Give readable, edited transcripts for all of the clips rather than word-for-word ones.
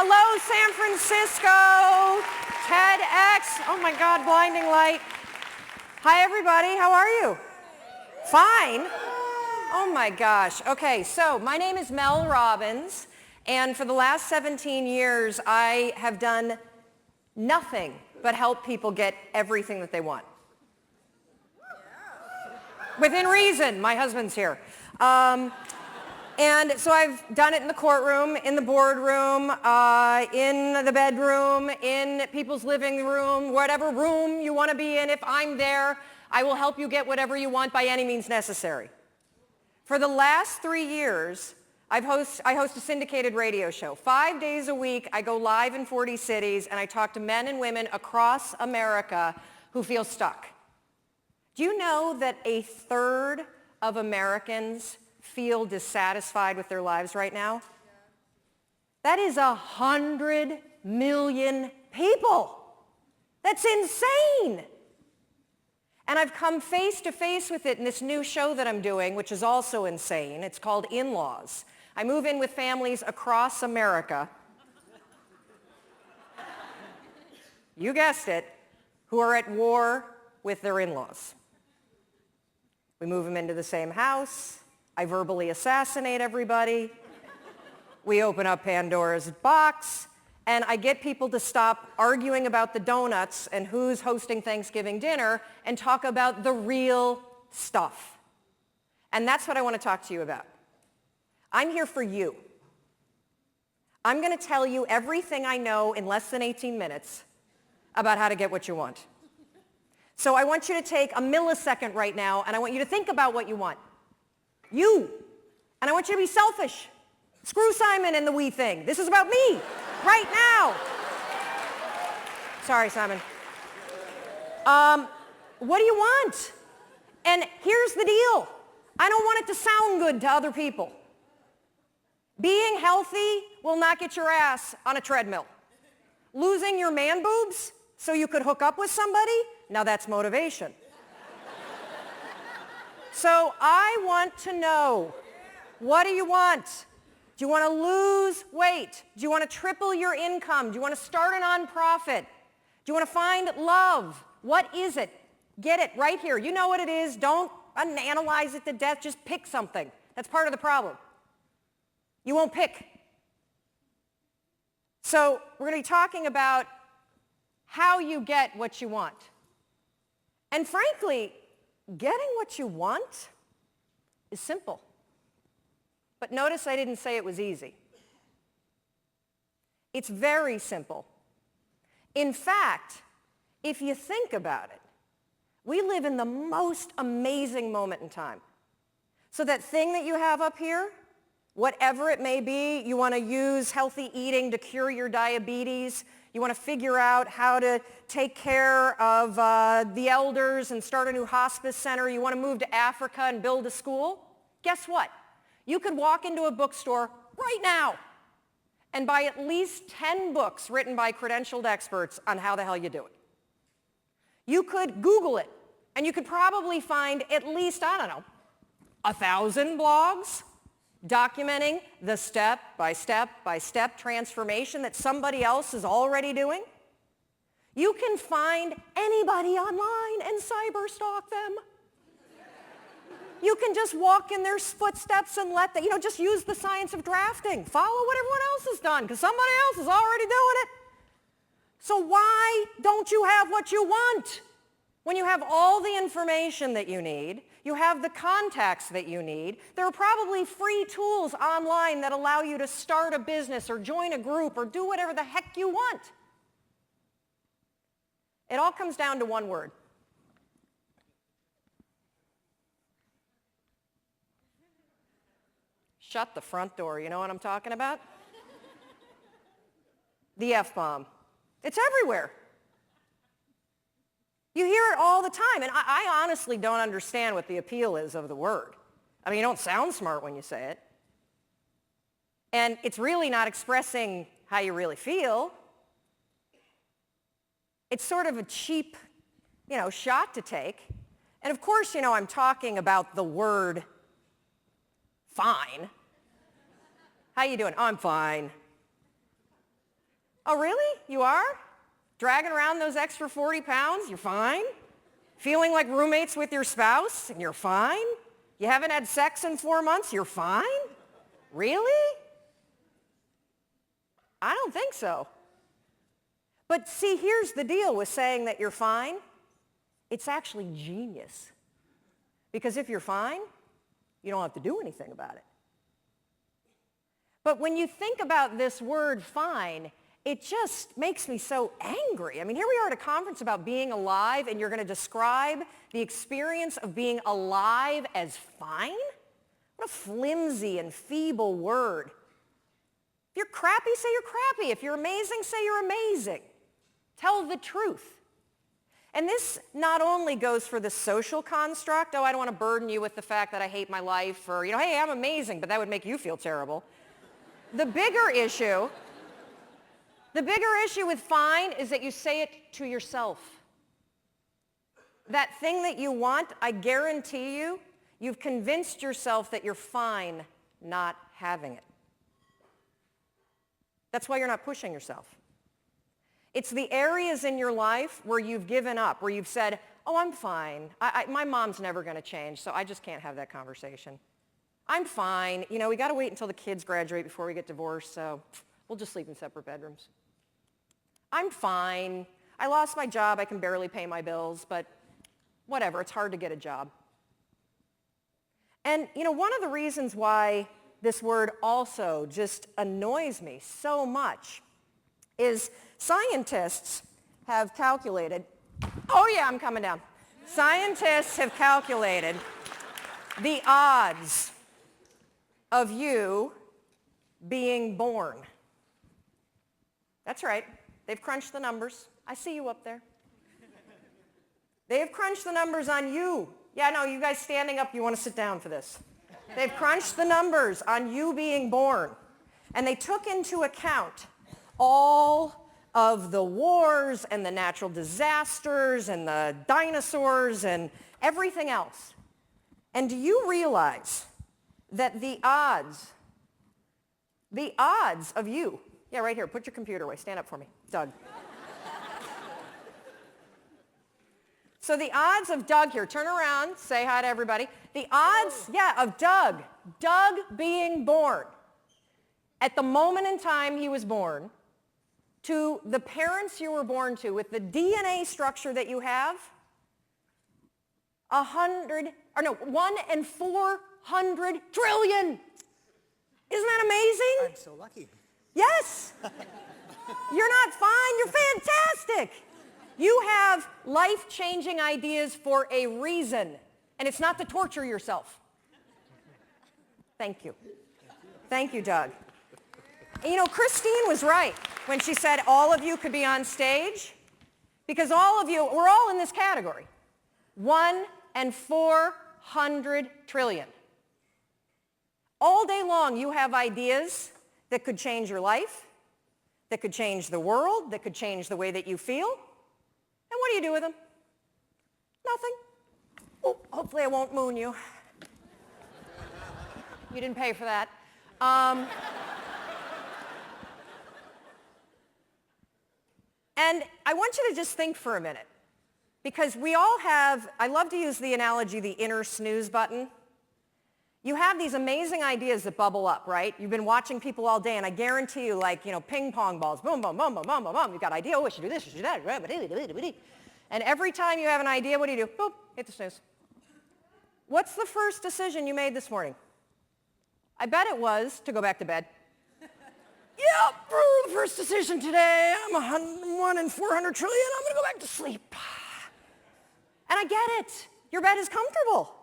Hello, San Francisco. TEDx. Oh my God, blinding light. Hi, everybody. How are you? Fine. Oh my gosh. Okay, so my name is Mel Robbins, and for the last 17 years, I have done nothing but help people get everything that they want. Within reason. My husband's here. And so I've done it in the courtroom, in the boardroom, in the bedroom, in people's living room, whatever room you want to be in. If I'm there, I will help you get whatever you want by any means necessary. For the last 3 years, I host a syndicated radio show. 5 days a week, I go live in 40 cities, and I talk to men and women across America who feel stuck. Do you know that a third of Americans feel dissatisfied with their lives right now? That is 100 million people. That's insane. And I've come face to face with it in this new show that I'm doing, which is also insane. It's called In-Laws. I move in with families across America. You guessed it, who are at war with their in-laws. We move them into the same house. I verbally assassinate everybody. We open up Pandora's box, and I get people to stop arguing about the donuts and who's hosting Thanksgiving dinner and talk about the real stuff. And that's what I want to talk to you about. I'm here for you. I'm going to tell you everything I know in less than 18 minutes about how to get what you want. So I want you to take a millisecond right now, and I want you to think about what you want. You. And I want you to be selfish. Screw Simon and the we thing. This is about me, right now. Sorry, Simon. What do you want? And here's the deal. I don't want it to sound good to other people. Being healthy will not get your ass on a treadmill. Losing your man boobs so you could hook up with somebody, now that's motivation. So I want to know, what do you want? Do you want to lose weight? Do you want to triple your income? Do you want to start a nonprofit? Do you want to find love? What is it? Get it right here. You know what it is. Don't analyze it to death. Just pick something. That's part of the problem. You won't pick. So we're going to be talking about how you get what you want. And frankly, getting what you want is simple. But notice I didn't say it was easy. It's very simple. In fact, if you think about it, we live in the most amazing moment in time. So that thing that you have up here, whatever it may be, you want to use healthy eating to cure your diabetes, you want to figure out how to take care of the elders and start a new hospice center, you want to move to Africa and build a school, guess what? You could walk into a bookstore right now and buy at least 10 books written by credentialed experts on how the hell you do it. You could Google it, and you could probably find at least, 1,000 blogs documenting the step-by-step transformation that somebody else is already doing. You can find anybody online and cyberstalk them. You can just walk in their footsteps and just use the science of drafting. Follow what everyone else has done, because somebody else is already doing it. So why don't you have what you want? When you have all the information that you need, you have the contacts that you need, there are probably free tools online that allow you to start a business or join a group or do whatever the heck you want. It all comes down to one word. Shut the front door. You know what I'm talking about? The F-bomb. It's everywhere. You hear it all the time, and I honestly don't understand what the appeal is of the word. I mean, you don't sound smart when you say it. And it's really not expressing how you really feel. It's sort of a cheap, shot to take. And of course, I'm talking about the word fine. How you doing? I'm fine. Oh, really? You are? Dragging around those extra 40 pounds? You're fine? Feeling like roommates with your spouse? And you're fine? You haven't had sex in 4 months? You're fine? Really? I don't think so. But see, here's the deal with saying that you're fine. It's actually genius. Because if you're fine, you don't have to do anything about it. But when you think about this word fine, it just makes me so angry. I mean, here we are at a conference about being alive, and you're going to describe the experience of being alive as fine? What a flimsy and feeble word. If you're crappy, say you're crappy. If you're amazing, say you're amazing. Tell the truth. And this not only goes for the social construct, oh, I don't want to burden you with the fact that I hate my life, or, hey, I'm amazing, but that would make you feel terrible. The bigger issue with fine is that you say it to yourself. That thing that you want, I guarantee you, you've convinced yourself that you're fine not having it. That's why you're not pushing yourself. It's the areas in your life where you've given up, where you've said, oh, I'm fine. My mom's never going to change, so I just can't have that conversation. I'm fine. We got to wait until the kids graduate before we get divorced, so we'll just sleep in separate bedrooms. I'm fine. I lost my job. I can barely pay my bills, but whatever. It's hard to get a job. And, one of the reasons why this word also just annoys me so much is scientists have calculated, oh yeah, I'm coming down. Scientists have calculated the odds of you being born. That's right. They've crunched the numbers. I see you up there. They have crunched the numbers on you. Yeah, no, you guys standing up, you want to sit down for this. They've crunched the numbers on you being born. And they took into account all of the wars and the natural disasters and the dinosaurs and everything else. And do you realize that the odds of you, yeah, right here, put your computer away, stand up for me, Doug. So the odds of Doug here, turn around, say hi to everybody. The odds, of Doug being born at the moment in time he was born to the parents you were born to with the DNA structure that you have, 1 in 400 trillion. Isn't that amazing? I'm so lucky. Yes. You're not fine, you're fantastic. You have life-changing ideas for a reason, and it's not to torture yourself. Thank you. Thank you, Doug. And Christine was right when she said all of you could be on stage, because all of you, we're all in this category. 1 in 400 trillion. All day long, you have ideas that could change your life, that could change the world, that could change the way that you feel. And what do you do with them? Nothing. Oh, hopefully I won't moon you. You didn't pay for that. And I want you to just think for a minute, because we all have, I love to use the analogy, the inner snooze button. You have these amazing ideas that bubble up, right? You've been watching people all day, and I guarantee you, ping pong balls, boom, boom, boom, boom, boom, boom, boom. You've got an idea, oh, I should do this, I should do that. And every time you have an idea, what do? Boop, hit the snooze. What's the first decision you made this morning? I bet it was to go back to bed. Yep, the first decision today, I'm 1 in 400 trillion, I'm going to go back to sleep. And I get it. Your bed is comfortable.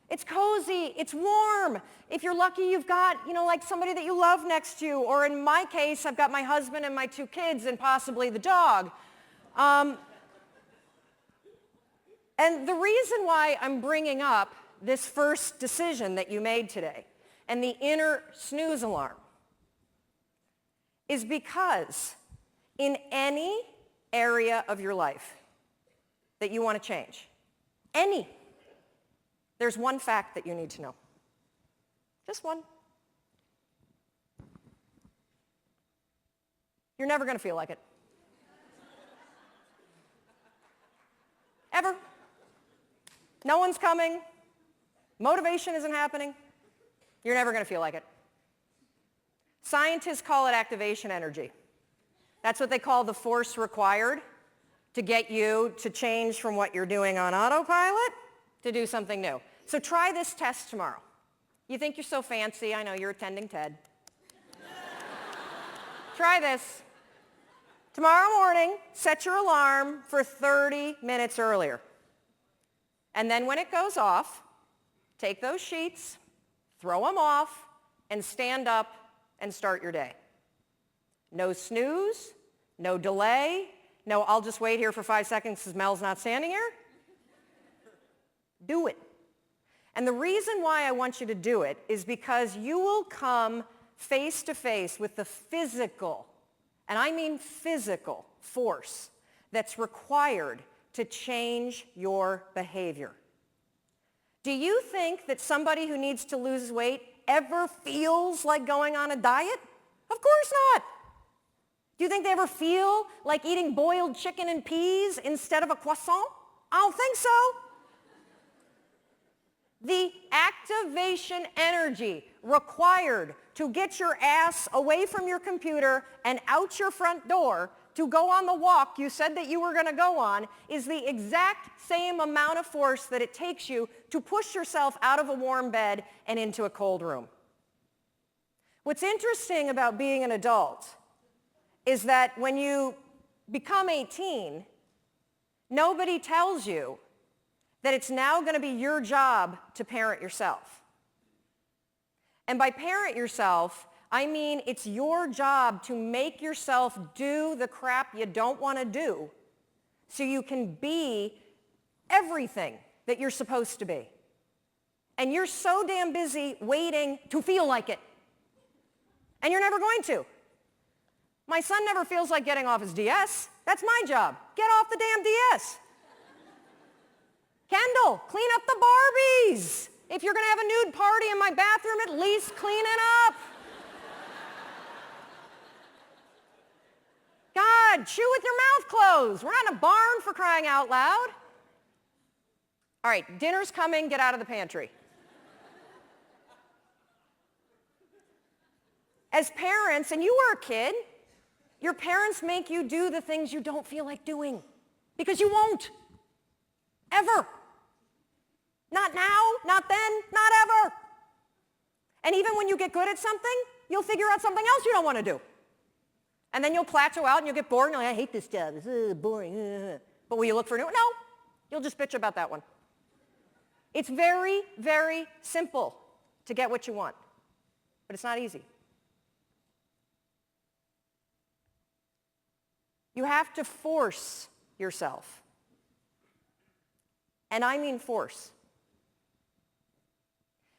It's cozy, it's warm. If you're lucky, you've got, somebody that you love next to you. Or in my case, I've got my husband and my 2 kids and possibly the dog. And the reason why I'm bringing up this first decision that you made today and the inner snooze alarm is because in any area of your life that you want to change, there's one fact that you need to know. Just one. You're never going to feel like it. Ever. No one's coming. Motivation isn't happening. You're never going to feel like it. Scientists call it activation energy. That's what they call the force required to get you to change from what you're doing on autopilot to do something new. So try this test tomorrow. You think you're so fancy. I know you're attending TED. Try this. Tomorrow morning, set your alarm for 30 minutes earlier. And then when it goes off, take those sheets, throw them off, and stand up and start your day. No snooze, no delay, no I'll just wait here for 5 seconds because Mel's not standing here. Do it. And the reason why I want you to do it is because you will come face to face with the physical, and I mean physical, force that's required to change your behavior. Do you think that somebody who needs to lose weight ever feels like going on a diet? Of course not. Do you think they ever feel like eating boiled chicken and peas instead of a croissant? I don't think so. The activation energy required to get your ass away from your computer and out your front door to go on the walk you said that you were going to go on is the exact same amount of force that it takes you to push yourself out of a warm bed and into a cold room. What's interesting about being an adult is that when you become 18, nobody tells you that it's now going to be your job to parent yourself. And by parent yourself, I mean it's your job to make yourself do the crap you don't want to do so you can be everything that you're supposed to be. And you're so damn busy waiting to feel like it. And you're never going to. My son never feels like getting off his DS. That's my job. Get off the damn DS. Kendall, clean up the Barbies. If you're going to have a nude party in my bathroom, at least clean it up. God, chew with your mouth closed. We're not in a barn, for crying out loud. All right, dinner's coming. Get out of the pantry. As parents, and you were a kid, your parents make you do the things you don't feel like doing because you won't. Ever. Not now, not then, not ever. And even when you get good at something, you'll figure out something else you don't want to do. And then you'll plateau out and you'll get bored and you're like, I hate this job, it's boring. But will you look for a new one? No, you'll just bitch about that one. It's very, very simple to get what you want, but it's not easy. You have to force yourself. And I mean force.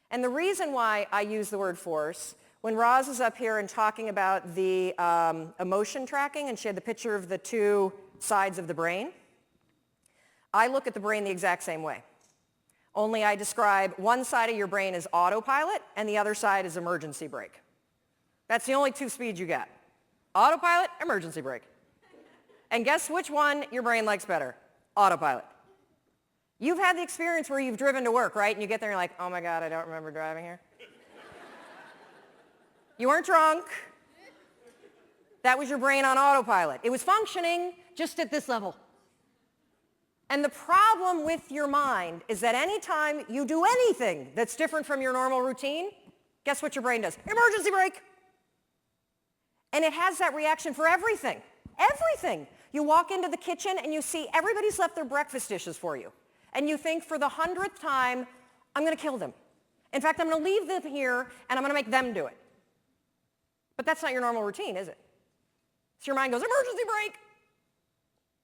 And the reason why I use the word force, when Roz is up here and talking about the emotion tracking, and she had the picture of the two sides of the brain, I look at the brain the exact same way. Only I describe one side of your brain as autopilot and the other side is emergency brake. That's the only two speeds you get. Autopilot, emergency brake. And guess which one your brain likes better? Autopilot. You've had the experience where you've driven to work, right? And you get there and you're like, oh my God, I don't remember driving here. You weren't drunk. That was your brain on autopilot. It was functioning just at this level. And the problem with your mind is that anytime you do anything that's different from your normal routine, guess what your brain does? Emergency brake. And it has that reaction for everything. Everything. You walk into the kitchen and you see everybody's left their breakfast dishes for you. And you think for the 100th time, I'm going to kill them. In fact, I'm going to leave them here and I'm going to make them do it. But that's not your normal routine, is it? So your mind goes, emergency brake.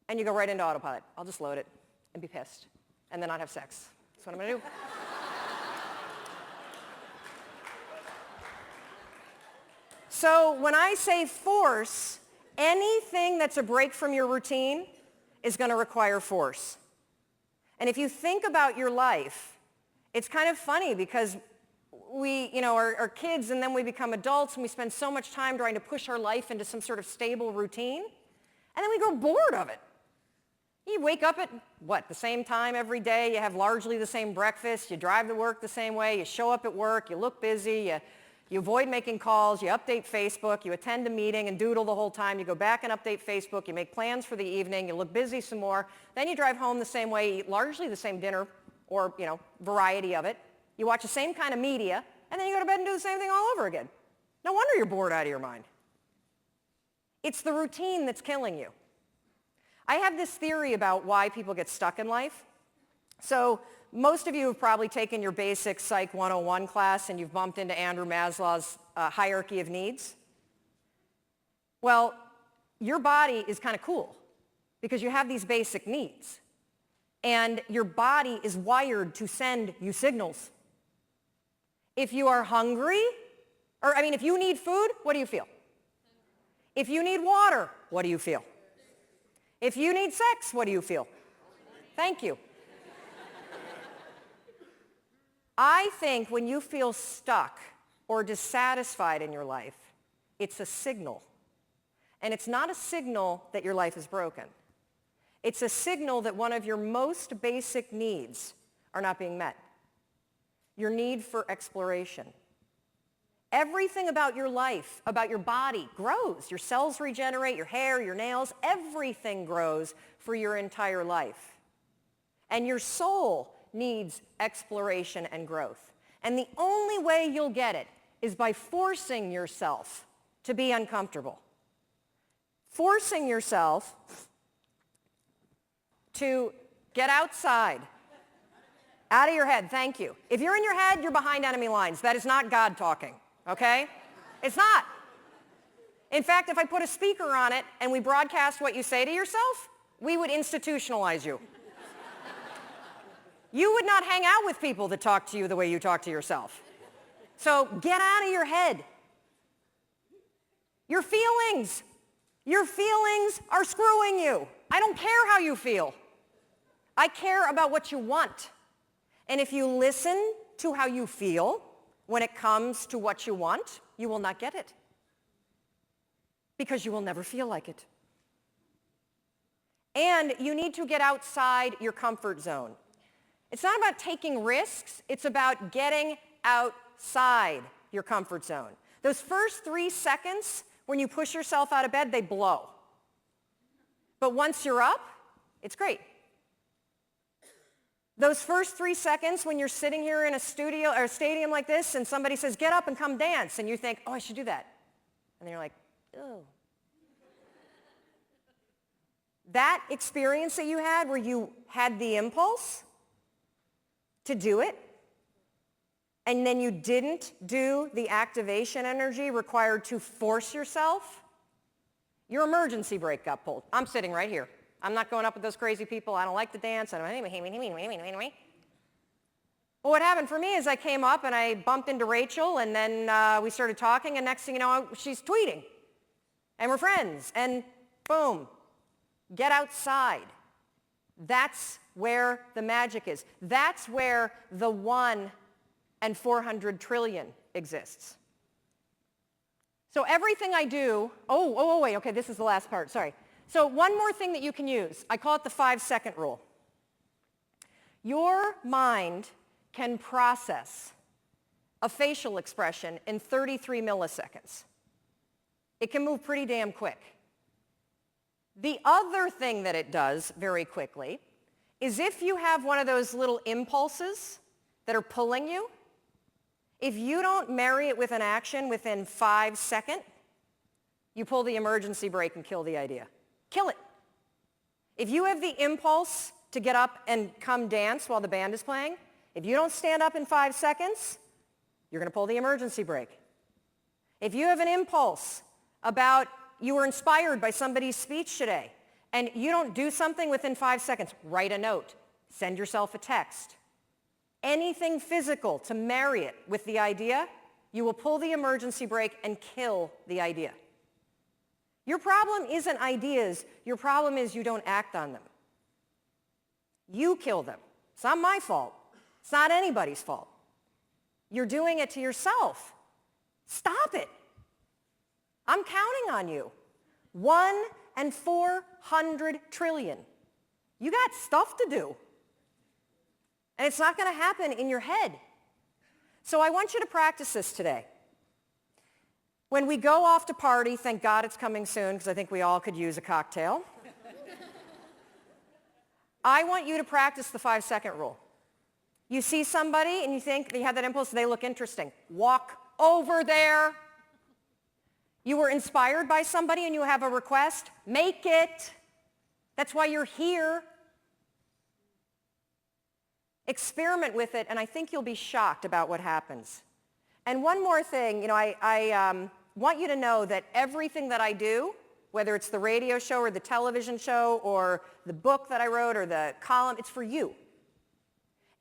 And you go right into autopilot. I'll just load it and be pissed and then not have sex. That's what I'm going to do. So when I say force, anything that's a break from your routine is going to require force. And if you think about your life, it's kind of funny because we, are kids, and then we become adults, and we spend so much time trying to push our life into some sort of stable routine, and then we grow bored of it. You wake up at, the same time every day, you have largely the same breakfast, you drive to work the same way, you show up at work, you look busy, you avoid making calls, you update Facebook, you attend a meeting and doodle the whole time, you go back and update Facebook, you make plans for the evening, you look busy some more, then you drive home the same way, eat largely the same dinner, or, variety of it. You watch the same kind of media, and then you go to bed and do the same thing all over again. No wonder you're bored out of your mind. It's the routine that's killing you. I have this theory about why people get stuck in life. So most of you have probably taken your basic Psych 101 class and you've bumped into Andrew Maslow's hierarchy of needs. Well, your body is kind of cool because you have these basic needs. And your body is wired to send you signals. If you are hungry, if you need food, what do you feel? If you need water, what do you feel? If you need sex, what do you feel? Thank you. I think when you feel stuck or dissatisfied in your life, it's a signal. And it's not a signal that your life is broken. It's a signal that one of your most basic needs are not being met. Your need for exploration. Everything about your life, about your body, grows. Your cells regenerate, your hair, your nails, everything grows for your entire life. And your soul needs exploration and growth. And the only way you'll get it is by forcing yourself to be uncomfortable. Forcing yourself to get outside. Out of your head, thank you. If you're in your head, you're behind enemy lines. That is not God talking. Okay? It's not. In fact, if I put a speaker on it and we broadcast what you say to yourself, we would institutionalize you. You would not hang out with people that talk to you the way you talk to yourself. So get out of your head. Your feelings are screwing you. I don't care how you feel. I care about what you want. And if you listen to how you feel, when it comes to what you want, you will not get it. Because you will never feel like it. And you need to get outside your comfort zone. It's not about taking risks, it's about getting outside your comfort zone. Those first 3 seconds when you push yourself out of bed, they blow. But once you're up, it's great. Those first 3 seconds when you're sitting here in a studio or a stadium like this and somebody says, get up and come dance, and you think, oh, I should do that. And then you're like, oh. That experience that you had where you had the impulse to do it, and then you didn't do the activation energy required to force yourself, your emergency brake got pulled. I'm sitting right here. I'm not going up with those crazy people. I don't like to dance. But what happened for me is I came up and I bumped into Rachel, and then we started talking, and next thing you know, she's tweeting. And we're friends. And boom, get outside. That's where the magic is. That's where the 1 in 400 trillion exists. So everything I do, wait, okay, this is the last part, sorry. So one more thing that you can use. I call it the 5-second rule. Your mind can process a facial expression in 33 milliseconds. It can move pretty damn quick. The other thing that it does very quickly is if you have one of those little impulses that are pulling you, if you don't marry it with an action within 5 seconds, you pull the emergency brake and kill the idea. Kill it. If you have the impulse to get up and come dance while the band is playing, if you don't stand up in 5 seconds, you're going to pull the emergency brake. If you have an impulse about you were inspired by somebody's speech today and you don't do something within 5 seconds, write a note, send yourself a text. Anything physical to marry it with the idea, you will pull the emergency brake and kill the idea. Your problem isn't ideas. Your problem is you don't act on them. You kill them. It's not my fault. It's not anybody's fault. You're doing it to yourself. Stop it. I'm counting on you. 1 in 400 trillion. You got stuff to do. And it's not going to happen in your head. So I want you to practice this today. When we go off to party, thank God it's coming soon because I think we all could use a cocktail. I want you to practice the 5-second rule. You see somebody and you think you have that impulse, they look interesting. Walk over there. You were inspired by somebody and you have a request, make it. That's why you're here. Experiment with it, and I think you'll be shocked about what happens. And one more thing, I want you to know that everything that I do, whether it's the radio show or the television show or the book that I wrote or the column, it's for you.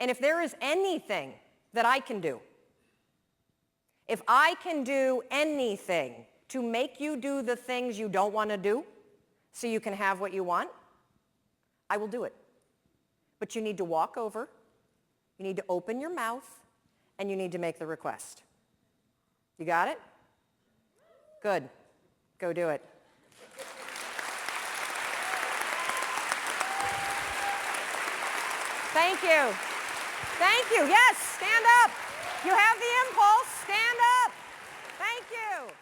And if there is anything that I can do, if I can do anything to make you do the things you don't want to do so you can have what you want, I will do it. But you need to walk over, you need to open your mouth, and you need to make the request. You got it? Good. Go do it. Thank you. Thank you. Yes, stand up. You have the impulse. Stand up. Thank you.